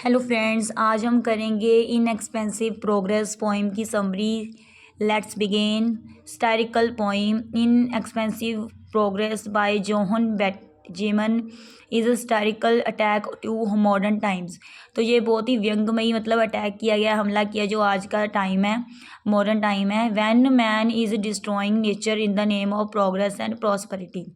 Hello friends, आज हम करेंगे इनएक्सपेंसिव प्रोग्रेस पोइम की समरी। Let's begin. Historical poem inexpensive progress by John Benjamin is a historical attack to modern times. तो ये बहुत ही व्यंग्यमयी मतलब अटैक किया गया, हमला किया जो आज का टाइम है, मॉडर्न टाइम है। When man is destroying nature in the name of progress and prosperity.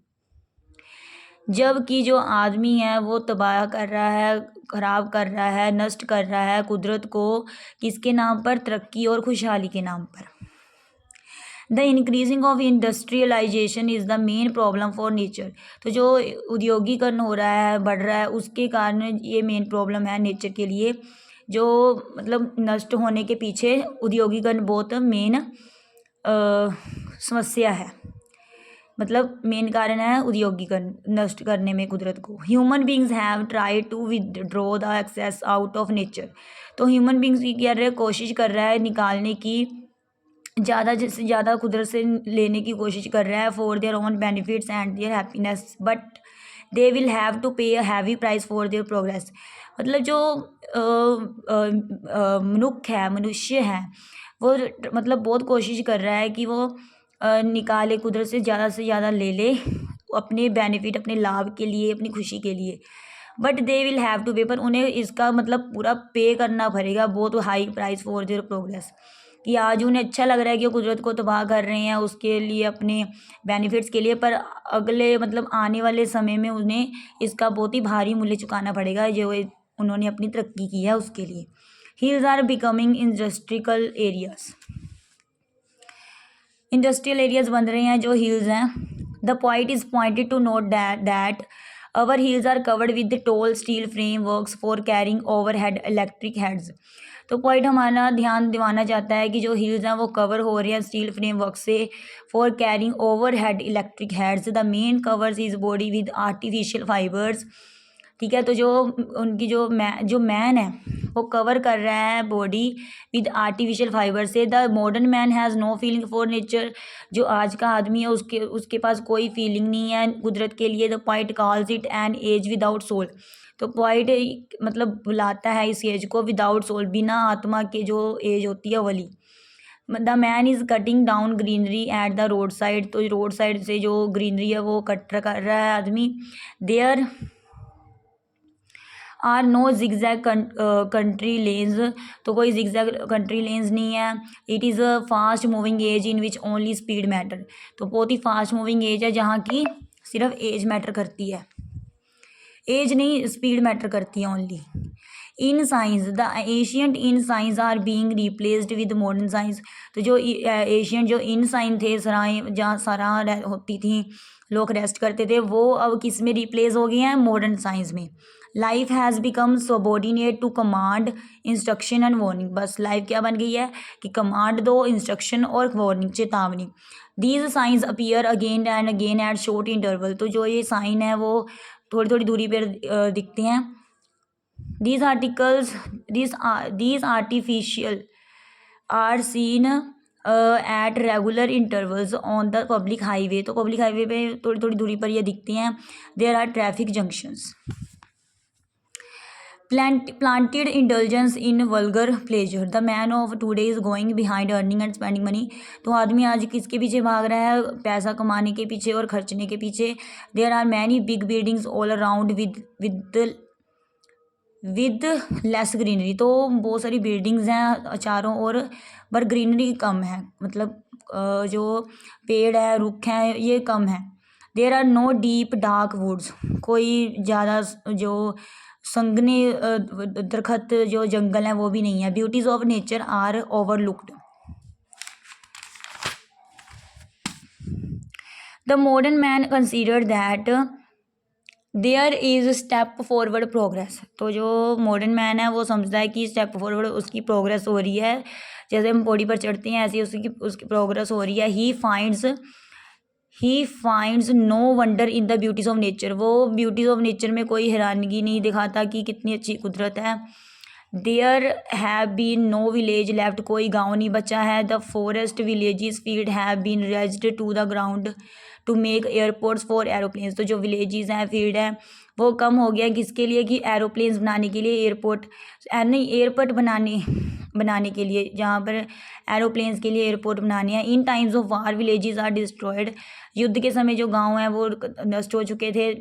जबकि जो आदमी है वो तबाह कर रहा है, ख़राब कर रहा है, नष्ट कर रहा है कुदरत को, किसके नाम पर? तरक्की और खुशहाली के नाम पर। The increasing of industrialisation is the main problem for nature. तो जो औद्योगिकरण हो रहा है, बढ़ रहा है, उसके कारण ये मेन प्रॉब्लम है नेचर के लिए। जो मतलब नष्ट होने के पीछे औद्योगिकरण बहुत मेन समस्या है, मतलब मेन कारण है औद्योगिकरण नष्ट करने में कुदरत को। Human beings have try to withdraw the excess out of nature. तो ह्यूमन बींग्स की क्या रहे, कोशिश कर रहा है निकालने की, ज़्यादा से ज़्यादा कुदरत से लेने की कोशिश कर रहा है for their own benefits and their happiness, but they will have to pay a heavy price for their progress. मतलब जो मनुष्य है वो मतलब बहुत कोशिश कर रहा है कि वो निकाले, कुदरत से ज़्यादा ले ले अपने बेनिफिट, अपने लाभ के लिए, अपनी खुशी के लिए। But they will have to pay, पर उन्हें इसका मतलब पूरा पे करना पड़ेगा, बहुत high price for their progress. कि आज उन्हें अच्छा लग रहा है कि वो कुदरत को तबाह कर रहे हैं उसके लिए, अपने बेनिफिट्स के लिए, पर अगले मतलब आने वाले समय में उन्हें इसका बहुत ही भारी मूल्य चुकाना पड़ेगा जो उन्होंने अपनी तरक्की की है उसके लिए। Hills are becoming industrial areas. Industrial areas बन रहे हैं जो हिल्स हैं। The point is pointed to note that our hills are covered with tall steel frame works for carrying over head electric heads. तो पॉइंट हमारा ध्यान दिवाना चाहता है कि जो हिल्स हैं वो कवर हो रहे हैं स्टील फ्रेम वर्क से for carrying over head electric heads. The main covers is body with artificial fibres. ठीक है, तो जो उनकी जो मैन है वो कवर कर रहा है बॉडी विद आर्टिफिशियल फाइबर से। The modern man has no feeling for nature. जो आज का आदमी है उसके पास कोई फीलिंग नहीं है कुदरत के लिए। The point calls it an age without soul. तो पॉइंट मतलब बुलाता है इस एज को विदाउट सोल, बिना आत्मा के जो एज होती है वाली। The man is cutting down greenery at the road side. तो रोड साइड से जो ग्रीनरी है वो कट कर रहा है आदमी। There are no zigzag country lanes. तो कोई जिगजैग कंट्री लेन्स नहीं है। It is a fast moving age in which only speed matter. तो बहुत ही फास्ट मूविंग एज है जहाँ की सिर्फ एज मैटर करती है, एज नहीं स्पीड मैटर करती है only. In science the ancient in science are being replaced with modern science. तो जो एशियंट जो इन साइन थे, सराएं जहाँ सराह होती थी, लोग रेस्ट करते थे, वो अब किस में रिप्लेस हो गए हैं? मॉडर्न साइंस में। Life has become subordinate to command, instruction and warning. बस लाइफ क्या बन गई है कि कमांड दो, इंस्ट्रक्शन और वार्निंग, चेतावनी। These science appear again and again at short interval. तो जो ये साइन है वो थोड़ी थोड़ी दूरी पर दिखते हैं। these articles these artificial are seen at regular intervals on the public highway। तो पब्लिक हाईवे पे थोड़ी थोड़ी दूरी पर ये दिखते हैं। there are traffic junctions। planted indulgence in vulgar pleasure। the man of today is going behind earning and spending money। तो आदमी आज किसके पीछे भाग रहा है? पैसा कमाने के पीछे और खर्चने के पीछे। there are many big buildings all around with less greenery. तो बहुत सारी बिल्डिंग्स हैं चारों ओर, पर ग्रीनरी कम है, मतलब जो पेड़ है, रुख हैं, ये कम है। There are no deep dark woods. कोई ज़्यादा जो संघने दरखत जो जंगल हैं वो भी नहीं है। Beauties of nature are overlooked. The modern man consider that there is step forward progress. तो जो मॉडर्न मैन है वो समझता है कि स्टेप फॉरवर्ड उसकी प्रोग्रेस हो रही है, जैसे हम पौड़ी पर चढ़ते हैं ऐसे उसकी प्रोग्रेस हो रही है। He finds no wonder in the beauties of nature. वो ब्यूटीज ऑफ नेचर में कोई हैरानगी नहीं दिखाता कि कितनी अच्छी कुदरत है। There have been no village left. कोई गाँव नहीं बचा है। The forest villages field have been razed to the ground to make airports for aeroplanes. तो जो विलेजेस हैं, फील्ड हैं, वो कम हो गया किसके लिए कि एरोप्लेन्स बनाने के लिए, एयरपोर्ट नहीं एयरपोर्ट बनाने के लिए, जहाँ पर एरोप्लेन्स के लिए एयरपोर्ट बनाने हैं। In times of war villages are destroyed, युद्ध के समय जो गांव हैं वो नष्ट हो चुके थे।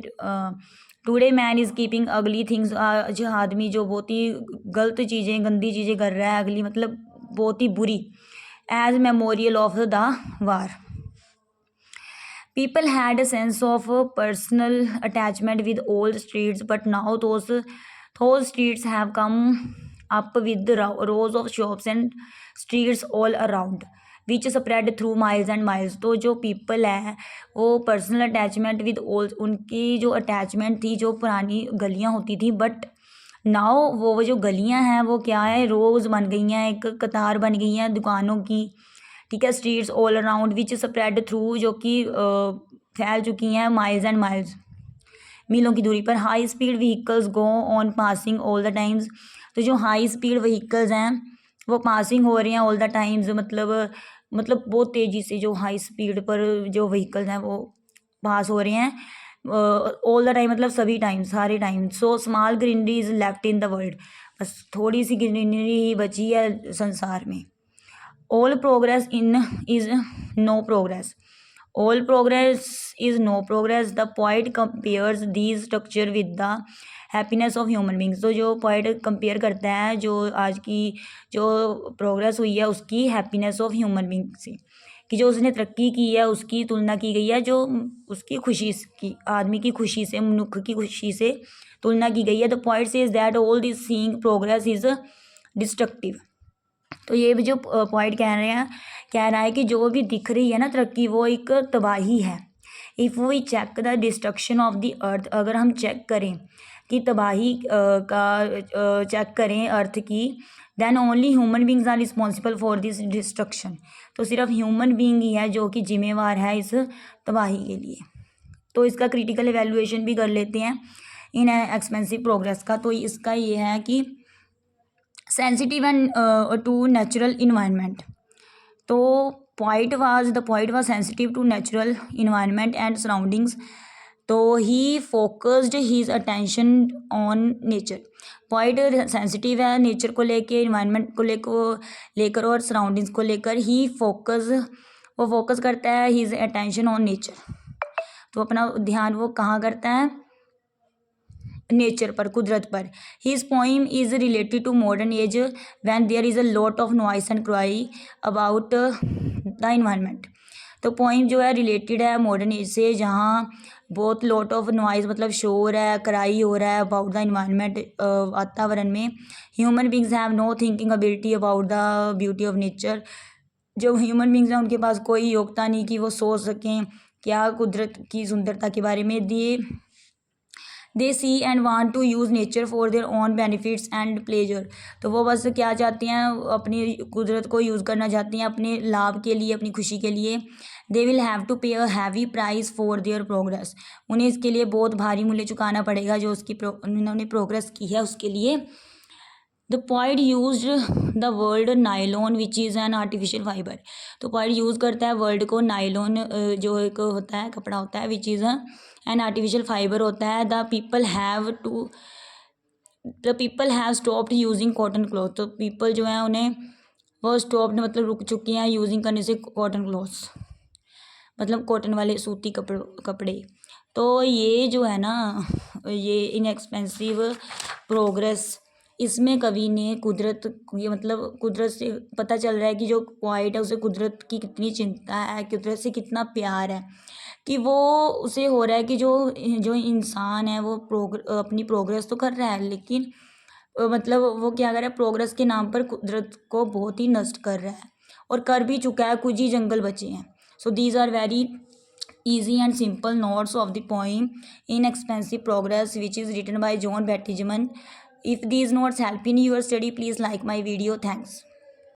टुडे मैन इज़ कीपिंग अगली थिंग्स, आज आदमी जो बहुत ही गलत चीज़ें गंदी चीज़ें कर रहा है, अगली मतलब बहुत ही बुरी, as memorial of the war. People had a sense of personal attachment with old streets, but now those streets have come up with rows of shops and streets all around, which spread through miles and miles. तो जो people है वो personal attachment with old, उनकी जो attachment थी जो पुरानी गलियाँ होती थी, but नाउ वो जो गलियाँ हैं वो क्या है, रोज़ बन गई हैं, एक कतार बन गई हैं दुकानों की, ठीक है। Streets all around which spread through, जो कि फैल चुकी हैं माइल्स एंड माइल्स, मीलों की दूरी पर। High speed vehicles go on passing all the times, तो जो हाई स्पीड व्हीकल्स हैं वो पासिंग हो रहे हैं ऑल द टाइम्स, मतलब बहुत तेज़ी से जो हाई स्पीड पर जो व्हीकल्स हैं वो पास हो रहे हैं ऑल द टाइम, मतलब सभी टाइम, सारे time. So small greenery is left in the world, बस थोड़ी सी ग्रीनरी ही बची है संसार में। All progress in is no progress. All progress is no progress. The poet compares these structure with the happiness of human beings. तो जो poet compare करता है जो आज की जो progress हुई है उसकी happiness of human beings से, कि जो उसने तरक्की की है उसकी तुलना की गई है जो उसकी खुशी की, आदमी की खुशी से, मनुष्य की खुशी से तुलना की गई है। The poet says that all this seeing progress is destructive. तो ये भी जो पॉइंट कह रहा है कि जो भी दिख रही है ना तरक्की वो एक तबाही है। If we check the destruction of the earth, अगर हम चेक करें कि तबाही का चेक करें अर्थ की, then only human beings are responsible for this destruction, तो सिर्फ ह्यूमन बींग ही है जो कि जिम्मेवार है इस तबाही के लिए। तो इसका क्रिटिकल एवेल्युएशन भी कर लेते हैं इन एक्सपेंसिव प्रोग्रेस का। तो इसका ये है कि sensitive and to natural environment, तो poet was sensitive to natural environment and surroundings, तो ही focused his attention on nature. Point sensitive है नेचर को लेके, इन्वायरमेंट को लेकर और सराउंडिंग्स को लेकर। वो फोकस करता है हीज अटेंशन ऑन नेचर, तो अपना ध्यान वो कहाँ करता है, नेचर पर, कुदरत पर। His poem is related to modern age when there is a lot of noise and cry about the environment, तो पोइम जो है रिलेटेड है मॉडर्न एज से जहाँ बहुत लॉट ऑफ नॉइस मतलब शोर है, क्राई हो रहा है अबाउट द इन्वायरमेंट, वातावरण में। Human beings have no thinking ability about the beauty of nature, जो ह्यूमन बींग्स हैं उनके पास कोई योग्यता नहीं कि वो सोच सकें क्या कुदरत की सुंदरता के बारे में। They see and want to use nature for their own benefits and pleasure, तो वो बस क्या चाहते हैं, अपनी कुदरत को यूज़ करना चाहते हैं अपने लाभ के लिए, अपनी खुशी के लिए। दे will have to pay a heavy price for their progress, उन्हें इसके लिए बहुत भारी मूल्य चुकाना पड़ेगा जो उन्होंने प्रोग्रेस की है उसके लिए। The point use the word nylon which is an artificial fibre, तो पॉइंट यूज़ करता है वर्ड को नाइलॉन, जो एक होता है कपड़ा होता है, which is an artificial fibre होता है। The people have stopped using cotton cloth, तो पीपल जो है उन्हें वो स्टॉप्ड मतलब रुक चुके हैं यूजिंग करने से कॉटन क्लॉथ्स, मतलब कॉटन वाले सूती कपड़े। तो ये जो है ना ये इनएक्सपेंसिव प्रोग्रेस, इसमें कवि ने कुदरत, ये मतलब कुदरत से पता चल रहा है कि जो पोइट है उसे कुदरत की कितनी चिंता है, कुदरत से कितना प्यार है, कि वो उसे हो रहा है कि जो इंसान है वो अपनी प्रोग्रेस तो कर रहा है लेकिन मतलब वो क्या कर रहा है, प्रोग्रेस के नाम पर कुदरत को बहुत ही नष्ट कर रहा है और कर भी चुका है, कुछ ही जंगल बचे हैं। So these are very easy and simple notes of the poem Inexpensive Progress, which is written by John Baptist. If these notes help in your study, please like my video. Thanks.